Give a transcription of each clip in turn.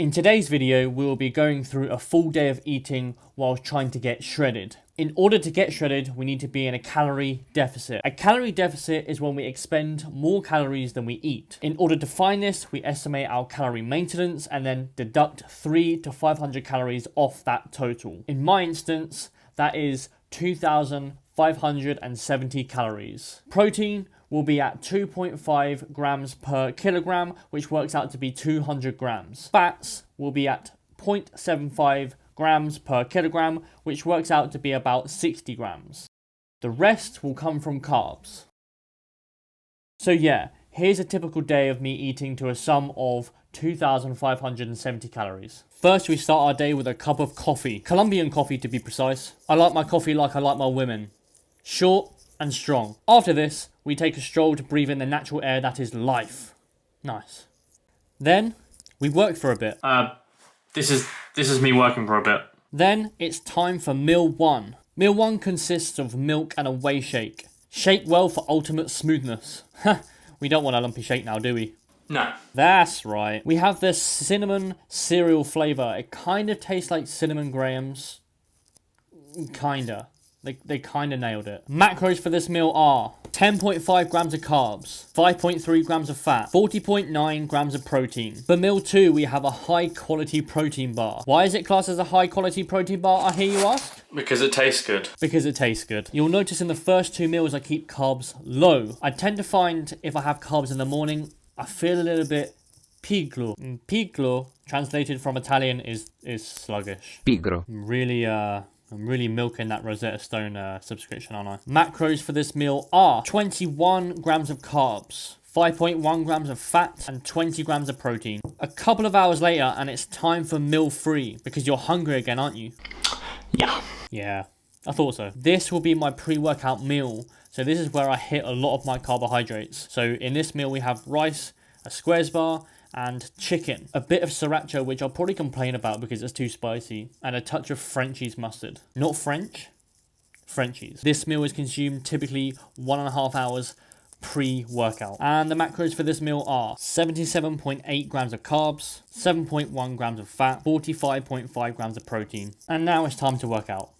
In today's video, we will be going through a full day of eating while trying to get shredded. In order to get shredded, we need to be in a calorie deficit. A calorie deficit is when we expend more calories than we eat. In order to find this, we estimate our calorie maintenance and then deduct 300 to 500 calories off that total. In my instance, that is 2,570 calories. Protein will be at 2.5 grams per kilogram, which works out to be 200 grams. Fats will be at 0.75 grams per kilogram, which works out to be about 60 grams. The rest will come from carbs. So yeah, here's a typical day of me eating to a sum of 2,570 calories. First, we start our day with a cup of coffee. Colombian coffee, to be precise. I like my coffee like I like my women. Short and strong. After this, we take a stroll to breathe in the natural air that is life. Nice. Then, we work for a bit. This is me working for a bit. Then, it's time for meal one. Meal one consists of milk and a whey shake. Shake well for ultimate smoothness. We don't want a lumpy shake now, do we? No. That's right. We have this cinnamon cereal flavour. It kind of tastes like cinnamon grahams. Kinda. They kind of nailed it. Macros for this meal are 10.5 grams of carbs, 5.3 grams of fat, 40.9 grams of protein. For meal 2, we have a high quality protein bar. Why is it classed as a high quality protein bar, I hear you ask? Because it tastes good. Because it tastes good. You'll notice in the first 2 meals I keep carbs low. I tend to find if I have carbs in the morning, I feel a little bit pigro. Pigro, translated from Italian, is sluggish. Pigro. I'm really milking that Rosetta Stone subscription, aren't I? Macros for this meal are 21 grams of carbs, 5.1 grams of fat, and 20 grams of protein. A couple of hours later, and it's time for meal 3, because you're hungry again, aren't you? Yeah. Yeah, I thought so. This will be my pre-workout meal, so this is where I hit a lot of my carbohydrates. So in this meal, we have rice, a squares bar, and chicken, a bit of sriracha, which I'll probably complain about because it's too spicy, and a touch of Frenchie's mustard. Not French, Frenchie's. This meal is consumed typically 1.5 hours pre-workout. And the macros for this meal are 77.8 grams of carbs, 7.1 grams of fat, 45.5 grams of protein. And now it's time to work out.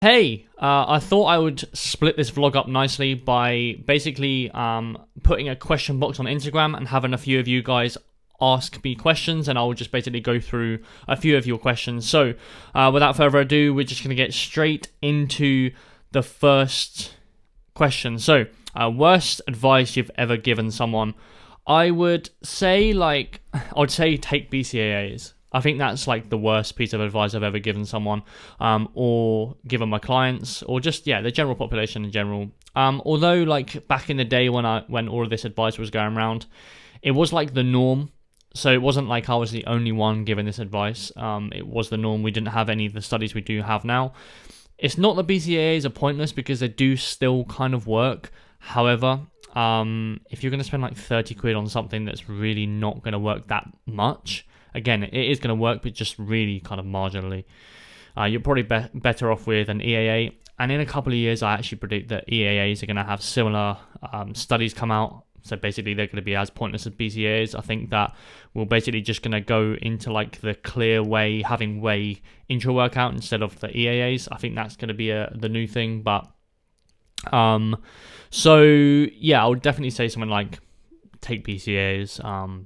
Hey, I thought I would split this vlog up nicely by basically putting a question box on Instagram and having a few of you guys ask me questions, and I will just basically go through a few of your questions. So, without further ado, we're just going to get straight into the first question. So, worst advice you've ever given someone? I would say take BCAAs. I think that's like the worst piece of advice I've ever given someone, or given my clients, or just, the general population in general. Although like back in the day when all of this advice was going around, it was like the norm. So it wasn't like I was the only one giving this advice. It was the norm. We didn't have any of the studies we do have now. It's not that BCAAs are pointless, because they do still kind of work. However, if you're going to spend like 30 quid on something that's really not going to work that much, again, it is going to work, but just really kind of marginally. You're probably better off with an EAA. And in a couple of years, I actually predict that EAAs are going to have similar studies come out. So basically, they're going to be as pointless as BCAAs. I think that we're basically just going to go into like the clear whey, having whey intra-workout instead of the EAAs. I think that's going to be the new thing. But so yeah, I would definitely say something like take BCAAs.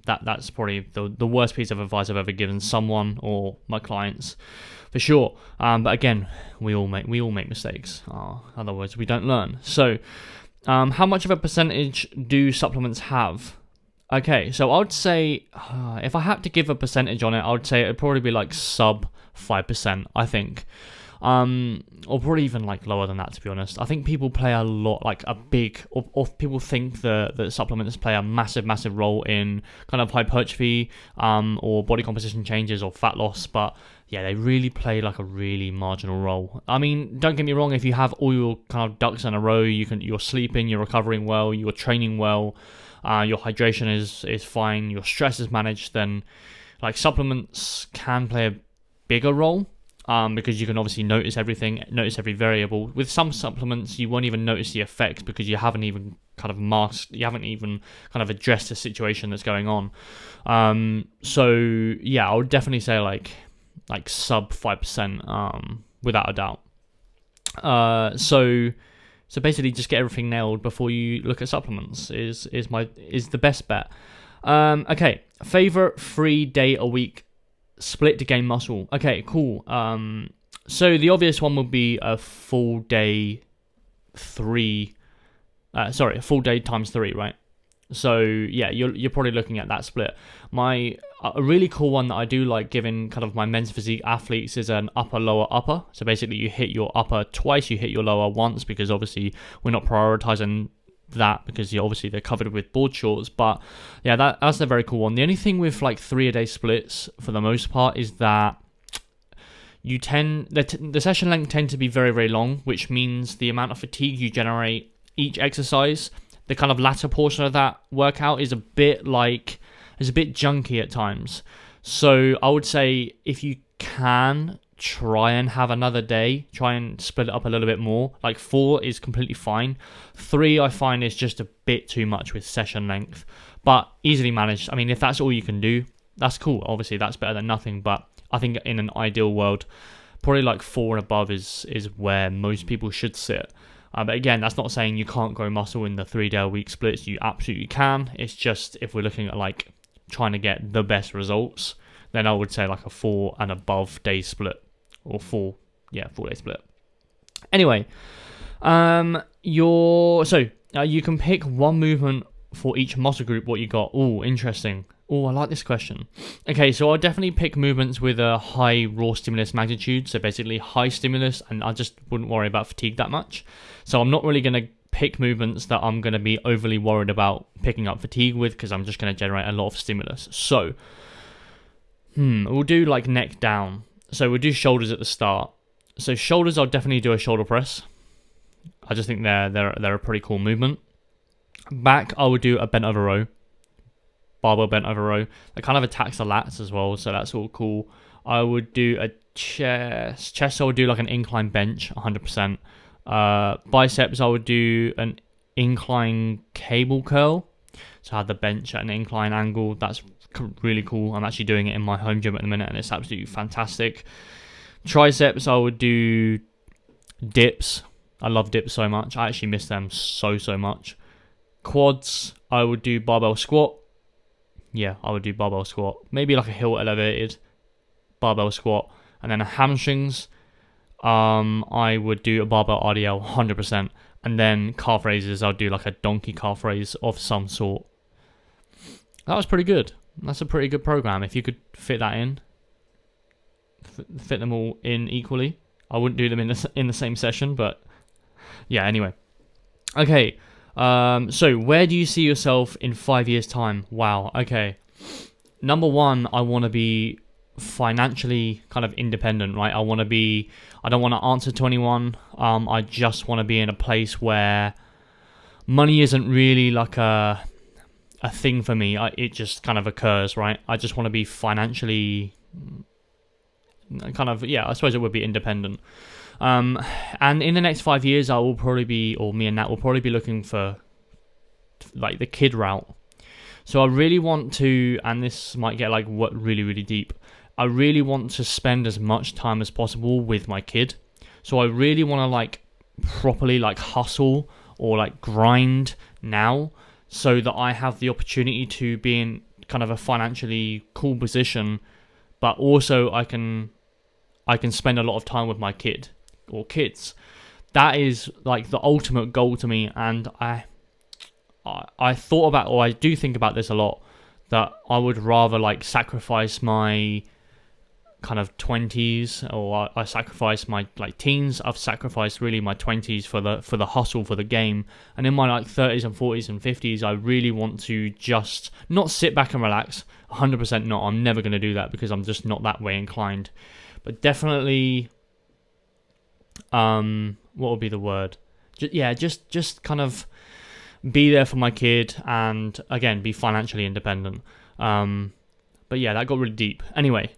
That's probably the worst piece of advice I've ever given someone or my clients, for sure. But again, we all make mistakes. Otherwise, we don't learn. So, how much of a percentage do supplements have? Okay, so I would say if I had to give a percentage on it, I would say it'd probably be like sub 5%. I think. Or probably even like lower than that, to be honest. I think people play a lot, like a big, or people think that supplements play a massive role in kind of hypertrophy, or body composition changes or fat loss, but yeah, they really play like a really marginal role. I mean, don't get me wrong, if you have all your kind of ducks in a row, you're sleeping, you're recovering well, you're training well, your hydration is fine, your stress is managed, then like supplements can play a bigger role. Because you can obviously notice everything, notice every variable. With some supplements, you won't even notice the effects because you haven't even kind of masked, you haven't even kind of addressed the situation that's going on. So yeah, I would definitely say like sub 5%, without a doubt. So basically, just get everything nailed before you look at supplements is the best bet. Okay, favorite 3 day a week split to gain muscle. Okay, cool. So the obvious one would be a full day a full day times 3, right? So yeah, you're probably looking at that split. A really cool one that I do like giving kind of my men's physique athletes is an upper lower upper. So basically you hit your upper twice, you hit your lower once, because obviously we're not prioritizing that because they're covered with board shorts. But yeah, that's a very cool one. The only thing with like 3 a day splits for the most part is that the session length tend to be very, very long, which means the amount of fatigue you generate each exercise, the kind of latter portion of that workout is a bit junky at times. So I would say if you can, try and have another day, try and split it up a little bit more. Like 4 is completely fine. 3 I find is just a bit too much with session length, but easily managed. I mean, if that's all you can do, that's cool. Obviously that's better than nothing, but I think in an ideal world, probably like 4 and above is where most people should sit. But again, that's not saying you can't grow muscle in the 3 day a week splits. You absolutely can. It's just if we're looking at like trying to get the best results, then I would say like a 4 and above day split, or 4 day split. Anyway, you can pick one movement for each muscle group. What you got? Oh, interesting. Oh, I like this question. Okay, so I'll definitely pick movements with a high raw stimulus magnitude. So basically high stimulus, and I just wouldn't worry about fatigue that much. So I'm not really going to pick movements that I'm going to be overly worried about picking up fatigue with, because I'm just going to generate a lot of stimulus. So, we'll do like neck down. So we'll do shoulders at the start. So shoulders, I'll definitely do a shoulder press. I just think they're a pretty cool movement. Back, I would do a bent over row. Barbell bent over row. That kind of attacks the lats as well, so that's all cool. I would do a chest. I would do like an incline bench, 100%. Biceps, I would do an incline cable curl. So I have the bench at an incline angle. That's really cool. I'm actually doing it in my home gym at the minute, and it's absolutely fantastic. Triceps, I would do dips. I love dips so much. I actually miss them so much. Quads, I would do barbell squat. Yeah, I would do barbell squat. Maybe like a heel elevated barbell squat. And then hamstrings, I would do a barbell RDL 100%. And then calf raises, I'll do like a donkey calf raise of some sort. That was pretty good. That's a pretty good program. If you could fit that in, fit them all in equally. I wouldn't do them in the same session, but yeah, anyway. Okay. So where do you see yourself in 5 years' time? Wow. Okay. Number one, I want to be financially kind of independent, right? I don't want to answer to anyone. I just want to be in a place where money isn't really like a thing for me. It just kind of occurs, right? I just want to be financially kind of, I suppose it would be independent. And in the next 5 years, me and Nat will probably be looking for like the kid route. So I really want to, and this might get like really, really deep. I really want to spend as much time as possible with my kid. So I really want to like properly like hustle or like grind now, so that I have the opportunity to be in kind of a financially cool position, but also I can spend a lot of time with my kid or kids. That is like the ultimate goal to me, and I thought about, or I do think about this a lot, that I would rather like sacrifice my kind of 20s, or I sacrifice my like teens. I've sacrificed really my 20s for the hustle, for the game, and in my like 30s and 40s and 50s, I really want to just not sit back and relax. 100% not. I'm never going to do that because I'm just not that way inclined. But definitely, what would be the word? Just kind of be there for my kid, and again, be financially independent. But yeah, that got really deep. Anyway,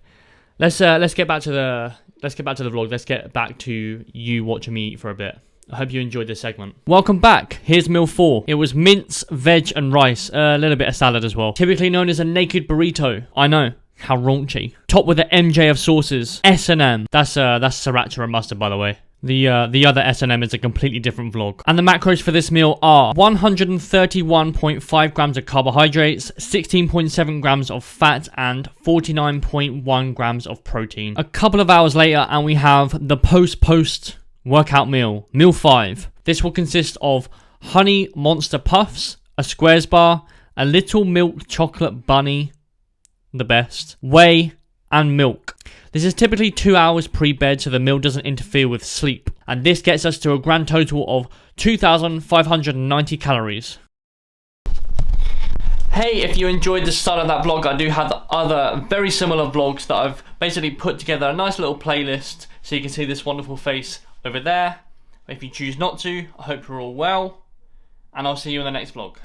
let's get back to the vlog. Let's get back to you watching me eat for a bit. I hope you enjoyed this segment. Welcome back. Here's meal 4. It was mince, veg, and rice. A little bit of salad as well. Typically known as a naked burrito. I know. How raunchy. Topped with the MJ of sauces. S&M. That's sriracha and mustard, by the way. The other S&M is a completely different vlog. And the macros for this meal are 131.5 grams of carbohydrates, 16.7 grams of fat, and 49.1 grams of protein. A couple of hours later, and we have the post workout meal, meal 5. This will consist of honey monster puffs, a squares bar, a little milk chocolate bunny, the best, whey, and milk. This is typically 2 hours pre-bed, so the meal doesn't interfere with sleep. And this gets us to a grand total of 2,590 calories. Hey, if you enjoyed the start of that vlog, I do have other very similar vlogs that I've basically put together a nice little playlist so you can see this wonderful face over there. If you choose not to, I hope you're all well, and I'll see you in the next vlog.